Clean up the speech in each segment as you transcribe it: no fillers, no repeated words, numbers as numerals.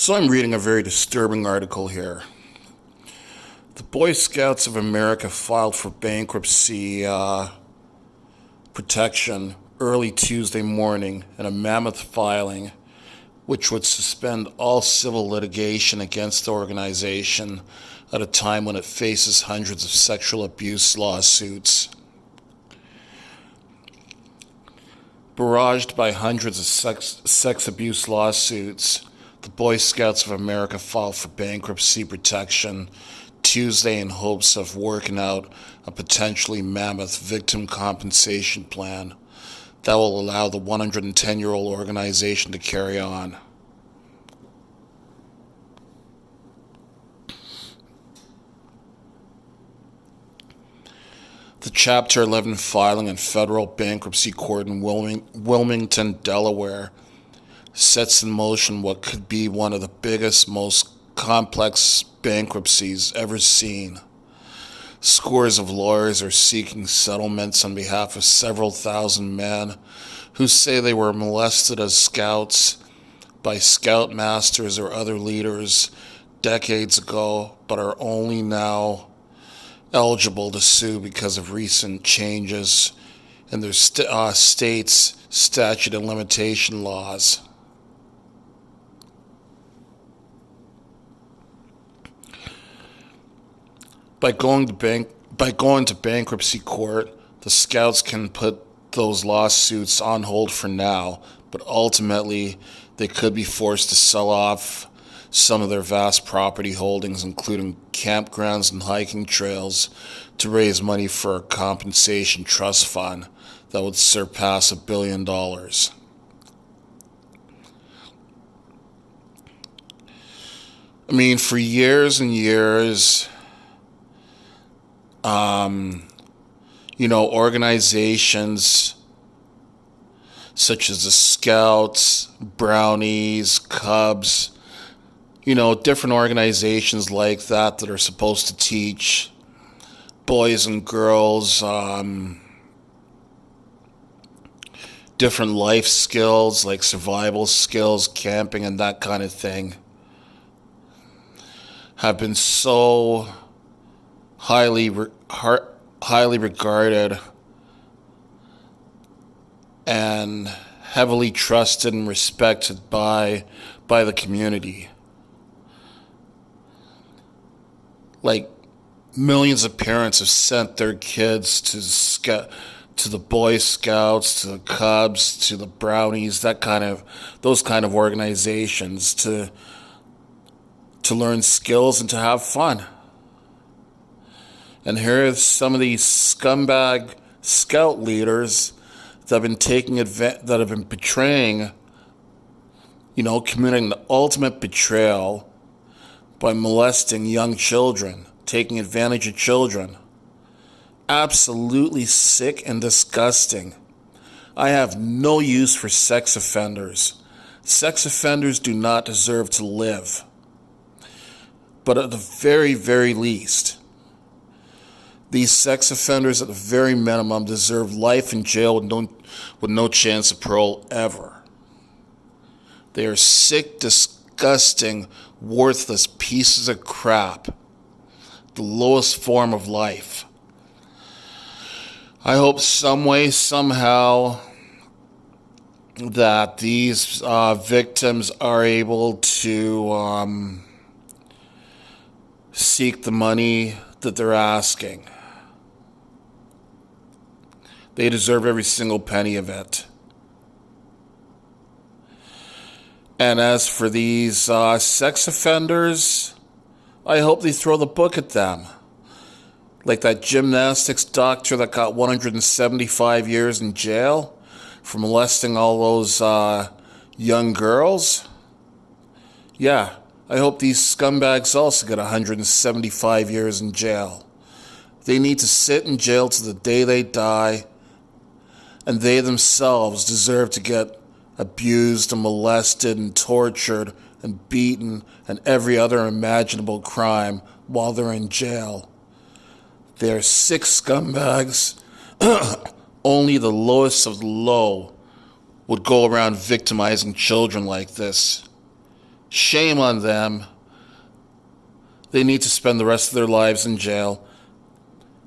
So I'm reading a very disturbing article here. The Boy Scouts of America filed for bankruptcy protection early Tuesday morning in a mammoth filing which would suspend all civil litigation against the organization at a time when it faces hundreds of sexual abuse lawsuits. Barraged by hundreds of sex abuse lawsuits, the Boy Scouts of America filed for bankruptcy protection Tuesday in hopes of working out a potentially mammoth victim compensation plan that will allow the 110-year-old organization to carry on. The Chapter 11 filing in federal bankruptcy court in Wilmington, Delaware, sets in motion what could be one of the biggest, most complex bankruptcies ever seen. Scores of lawyers are seeking settlements on behalf of several thousand men who say they were molested as scouts by scoutmasters or other leaders decades ago, but are only now eligible to sue because of recent changes in their state's statute of limitation laws. By going to bankruptcy court, the Scouts can put those lawsuits on hold for now, but ultimately they could be forced to sell off some of their vast property holdings, including campgrounds and hiking trails, to raise money for a compensation trust fund that would surpass $1 billion. I mean, for years and years, organizations such as the Scouts, Brownies, Cubs, different organizations like that are supposed to teach boys and girls different life skills like survival skills, camping, and that kind of thing, have been so highly regarded and heavily trusted and respected by the community. Like, millions of parents have sent their kids to the Boy Scouts, to the Cubs, to the Brownies, those kind of organizations to learn skills and to have fun. And here are some of these scumbag scout leaders that have been betraying, committing the ultimate betrayal by molesting young children, taking advantage of children. Absolutely sick and disgusting. I have no use for sex offenders. Sex offenders do not deserve to live. But at the very, very least, these sex offenders at the very minimum deserve life in jail with no chance of parole ever. They are sick, disgusting, worthless pieces of crap. The lowest form of life. I hope some way, somehow, that these victims are able to seek the money that they're asking. They deserve every single penny of it. And as for these sex offenders, I hope they throw the book at them. Like that gymnastics doctor that got 175 years in jail for molesting all those young girls. Yeah, I hope these scumbags also get 175 years in jail. They need to sit in jail to the day they die, and they themselves deserve to get abused and molested and tortured and beaten and every other imaginable crime while they're in jail. They're sick scumbags. Only the lowest of the low would go around victimizing children like this. Shame on them. They need to spend the rest of their lives in jail.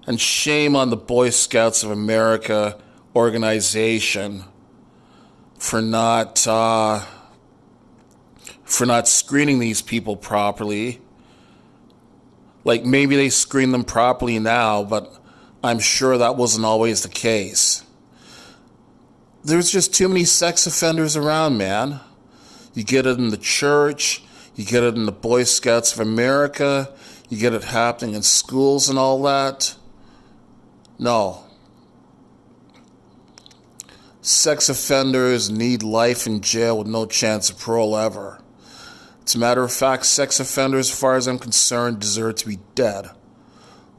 And shame on the Boy Scouts of America organization for not screening these people properly. Like, maybe they screen them properly now, but I'm sure that wasn't always the case. There's just too many sex offenders around, man. You get it in the church, you get it in the Boy Scouts of America, you get it happening in schools and all that. No. Sex offenders need life in jail with no chance of parole ever. As a matter of fact, sex offenders, as far as I'm concerned, deserve to be dead.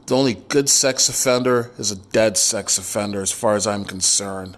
The only good sex offender is a dead sex offender, as far as I'm concerned.